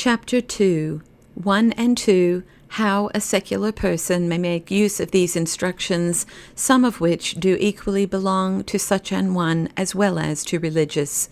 Chapter 2, 1 and 2, How a secular person may make use of these instructions, some of which do equally belong to such an one as well as to religious.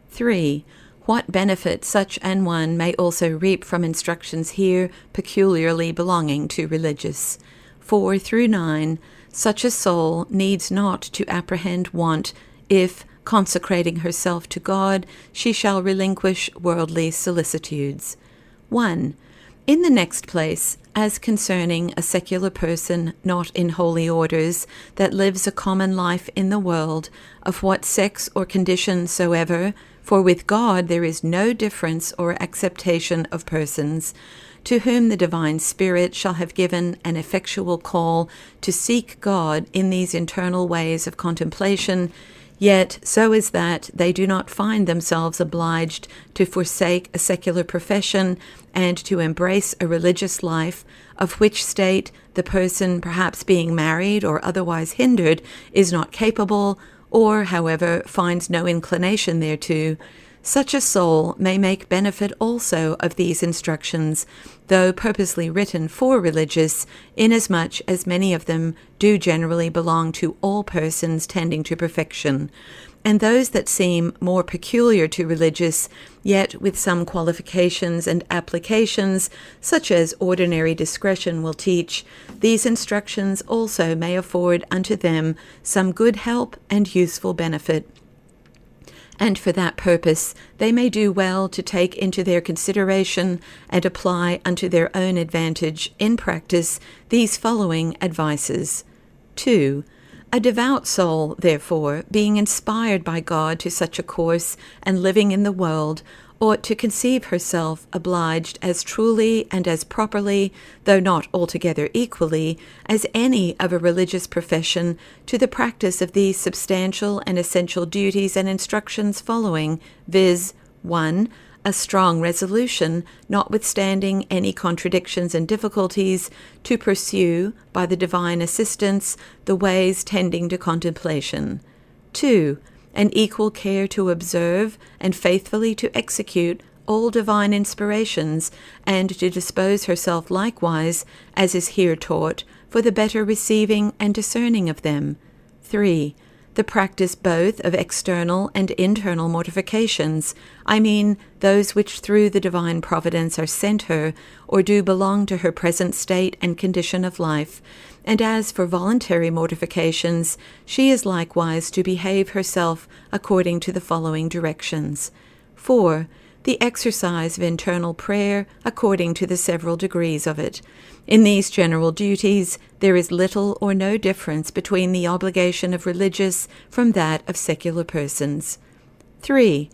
3. What benefit such an one may also reap from instructions here peculiarly belonging to religious. 4 through 9. Such a soul needs not to apprehend want if, consecrating herself to God, she shall relinquish worldly solicitudes. 1. In the next place, as concerning a secular person not in holy orders, that lives a common life in the world, of what sex or condition soever, for with God there is no difference or acceptation of persons, to whom the divine Spirit shall have given an effectual call to seek God in these internal ways of contemplation, yet so is that they do not find themselves obliged to forsake a secular profession and to embrace a religious life, of which state the person, perhaps being married or otherwise hindered, is not capable, or, however, finds no inclination thereto. Such a soul may make benefit also of these instructions, though purposely written for religious, inasmuch as many of them do generally belong to all persons tending to perfection, and those that seem more peculiar to religious, yet with some qualifications and applications, such as ordinary discretion will teach, these instructions also may afford unto them some good help and useful benefit. And for that purpose they may do well to take into their consideration and apply unto their own advantage in practice these following advices. 2. A devout soul, therefore, being inspired by God to such a course and living in the world, ought to conceive herself obliged as truly and as properly, though not altogether equally, as any of a religious profession, to the practice of these substantial and essential duties and instructions following, viz. 1. A strong resolution, notwithstanding any contradictions and difficulties, to pursue, by the divine assistance, the ways tending to contemplation. 2. An equal care to observe and faithfully to execute all divine inspirations, and to dispose herself likewise, as is here taught, for the better receiving and discerning of them. 3. The practice both of external and internal mortifications, I mean those which through the divine providence are sent her, or do belong to her present state and condition of life. And as for voluntary mortifications, she is likewise to behave herself according to the following directions. 4. The exercise of internal prayer according to the several degrees of it. In these general duties there is little or no difference between the obligation of religious from that of secular persons. 3.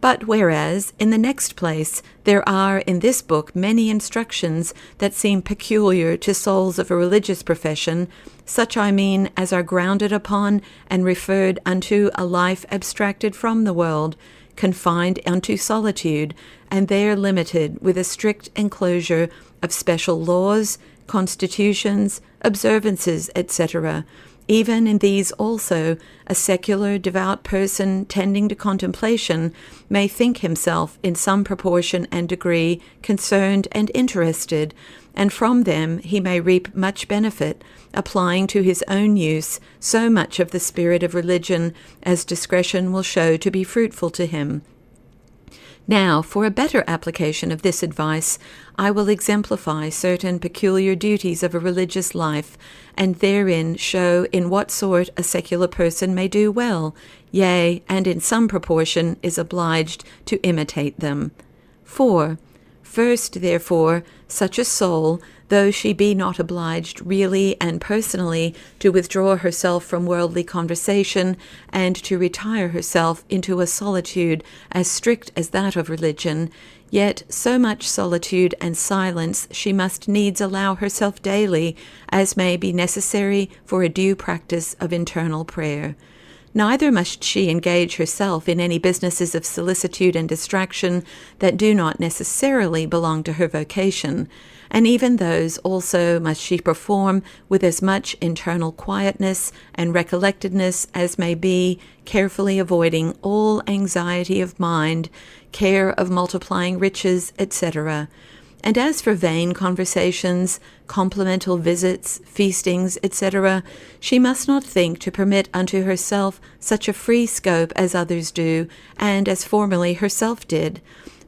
But whereas, in the next place, there are in this book many instructions that seem peculiar to souls of a religious profession, such I mean as are grounded upon and referred unto a life abstracted from the world, confined unto solitude, and there limited with a strict enclosure of special laws, constitutions, observances, etc. Even in these also, a secular devout person tending to contemplation may think himself in some proportion and degree concerned and interested, and from them he may reap much benefit, applying to his own use so much of the spirit of religion as discretion will show to be fruitful to him. Now, for a better application of this advice, I will exemplify certain peculiar duties of a religious life, and therein show in what sort a secular person may do well, yea, and in some proportion is obliged to imitate them. 4. First, therefore, such a soul, though she be not obliged really and personally to withdraw herself from worldly conversation, and to retire herself into a solitude as strict as that of religion, yet so much solitude and silence she must needs allow herself daily, as may be necessary for a due practice of internal prayer. Neither must she engage herself in any businesses of solicitude and distraction that do not necessarily belong to her vocation, and even those also must she perform with as much internal quietness and recollectedness as may be, carefully avoiding all anxiety of mind, care of multiplying riches, etc. And as for vain conversations, complimental visits, feastings, etc., she must not think to permit unto herself such a free scope as others do, and as formerly herself did.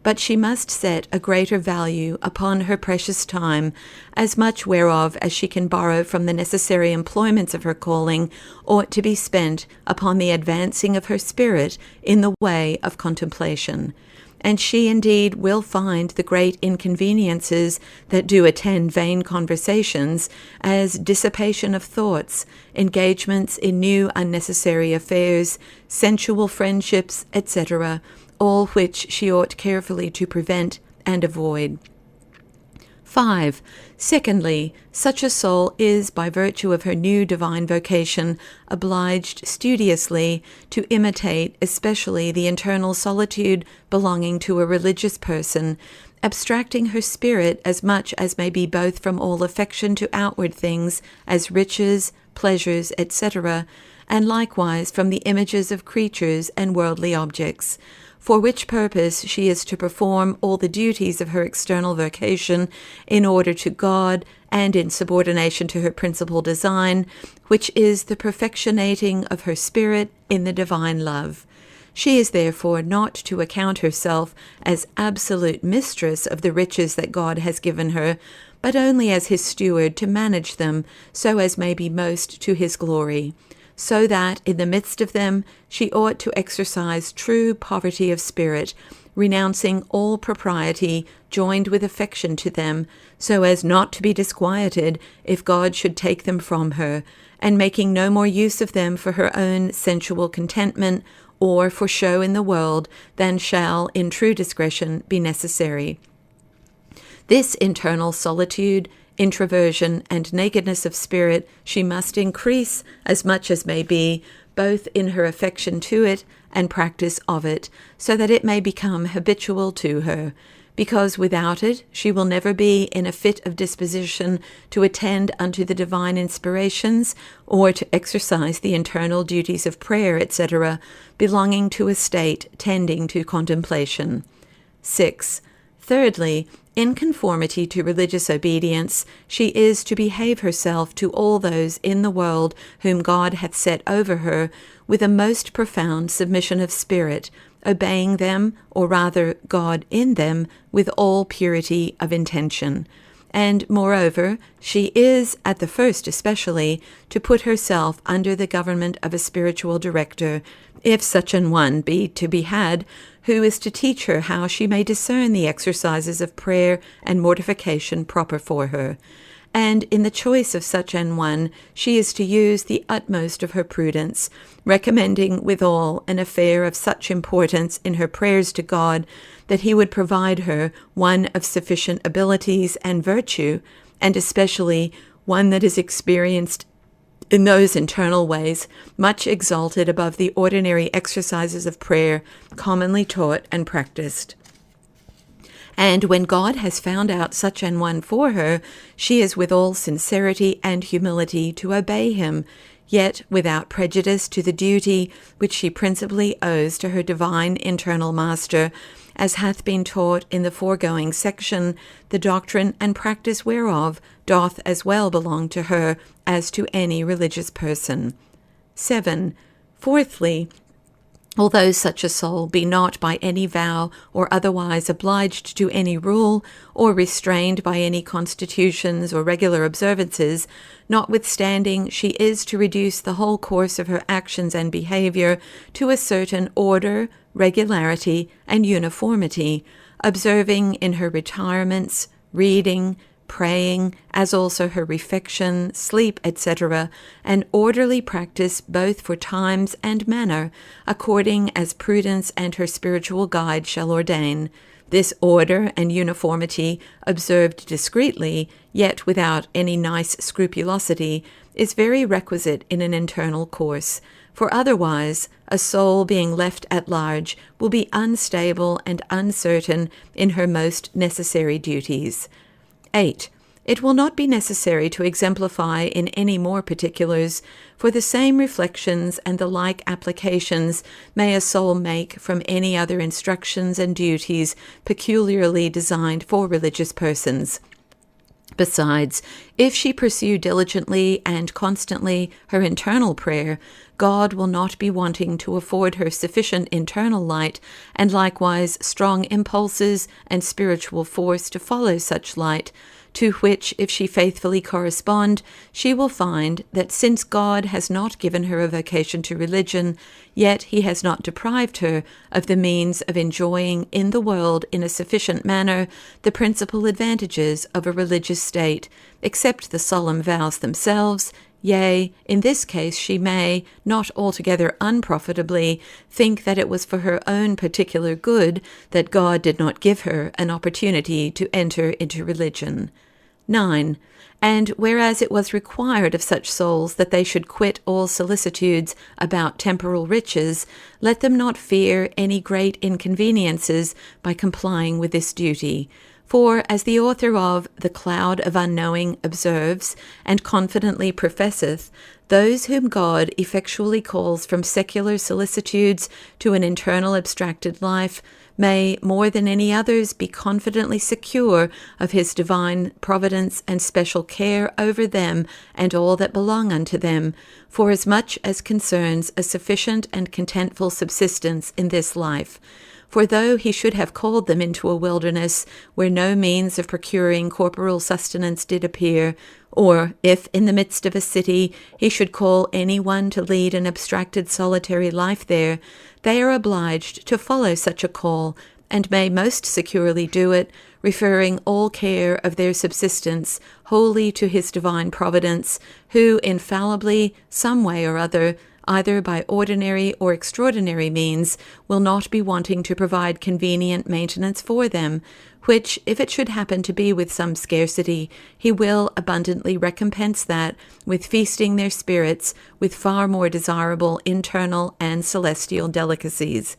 But she must set a greater value upon her precious time, as much whereof as she can borrow from the necessary employments of her calling ought to be spent upon the advancing of her spirit in the way of contemplation. And she indeed will find the great inconveniences that do attend vain conversations, as dissipation of thoughts, engagements in new unnecessary affairs, sensual friendships, etc., all which she ought carefully to prevent and avoid. 5. Secondly, such a soul is, by virtue of her new divine vocation, obliged studiously to imitate especially the internal solitude belonging to a religious person, abstracting her spirit as much as may be both from all affection to outward things, as riches, pleasures, etc., and likewise from the images of creatures and worldly objects, for which purpose she is to perform all the duties of her external vocation in order to God and in subordination to her principal design, which is the perfectionating of her spirit in the divine love. She is therefore not to account herself as absolute mistress of the riches that God has given her, but only as his steward to manage them so as may be most to his glory, so that in the midst of them she ought to exercise true poverty of spirit, renouncing all propriety, joined with affection to them, so as not to be disquieted if God should take them from her, and making no more use of them for her own sensual contentment, or for show in the world, than shall in true discretion be necessary. This internal solitude, introversion, and nakedness of spirit she must increase as much as may be, both in her affection to it and practice of it, so that it may become habitual to her, because without it she will never be in a fit of disposition to attend unto the divine inspirations, or to exercise the internal duties of prayer, etc., belonging to a state tending to contemplation. 6. Thirdly, in conformity to religious obedience, she is to behave herself to all those in the world whom God hath set over her with a most profound submission of spirit, obeying them, or rather God in them, with all purity of intention. And moreover, she is, at the first especially, to put herself under the government of a spiritual director, if such an one be to be had, who is to teach her how she may discern the exercises of prayer and mortification proper for her. And in the choice of such an one, she is to use the utmost of her prudence, recommending withal an affair of such importance in her prayers to God, that he would provide her one of sufficient abilities and virtue, and especially one that is experienced in those internal ways, much exalted above the ordinary exercises of prayer commonly taught and practiced. And when God has found out such an one for her, she is with all sincerity and humility to obey him, yet without prejudice to the duty which she principally owes to her divine internal master, as hath been taught in the foregoing section, the doctrine and practice whereof doth as well belong to her as to any religious person. 7. Fourthly, although such a soul be not by any vow or otherwise obliged to any rule, or restrained by any constitutions or regular observances, notwithstanding she is to reduce the whole course of her actions and behavior to a certain order, regularity, and uniformity, observing in her retirements, reading, praying, as also her refection, sleep, etc., an orderly practice both for times and manner, according as prudence and her spiritual guide shall ordain. This order and uniformity, observed discreetly, yet without any nice scrupulosity, is very requisite in an internal course. For otherwise, a soul being left at large will be unstable and uncertain in her most necessary duties. 8. It will not be necessary to exemplify in any more particulars, for the same reflections and the like applications may a soul make from any other instructions and duties peculiarly designed for religious persons. Besides, if she pursue diligently and constantly her internal prayer, God will not be wanting to afford her sufficient internal light, and likewise strong impulses and spiritual force to follow such light, to which, if she faithfully correspond, she will find that since God has not given her a vocation to religion, yet he has not deprived her of the means of enjoying in the world in a sufficient manner the principal advantages of a religious state, except the solemn vows themselves. Yea, in this case she may, not altogether unprofitably, think that it was for her own particular good that God did not give her an opportunity to enter into religion. 9. And whereas it was required of such souls that they should quit all solicitudes about temporal riches, let them not fear any great inconveniences by complying with this duty. For, as the author of The Cloud of Unknowing observes, and confidently professeth, those whom God effectually calls from secular solicitudes to an internal abstracted life may, more than any others, be confidently secure of his divine providence and special care over them and all that belong unto them, for as much as concerns a sufficient and contentful subsistence in this life. For though he should have called them into a wilderness where no means of procuring corporal sustenance did appear, or if in the midst of a city he should call any one to lead an abstracted solitary life there, they are obliged to follow such a call, and may most securely do it, referring all care of their subsistence wholly to his divine providence, who infallibly, some way or other, either by ordinary or extraordinary means, will not be wanting to provide convenient maintenance for them, which, if it should happen to be with some scarcity, he will abundantly recompense that with feasting their spirits with far more desirable internal and celestial delicacies.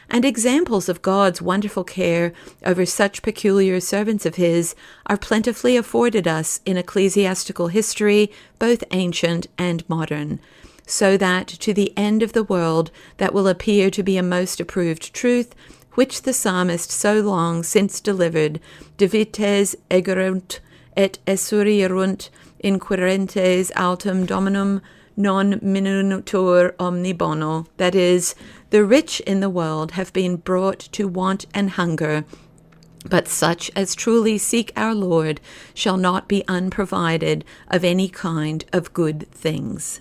And examples of God's wonderful care over such peculiar servants of his are plentifully afforded us in ecclesiastical history, both ancient and modern, so that to the end of the world that will appear to be a most approved truth, which the psalmist so long since delivered, divites egerunt et esurierunt inquirentes autem dominum non minutur omni bono, that is, the rich in the world have been brought to want and hunger, but such as truly seek our Lord shall not be unprovided of any kind of good things.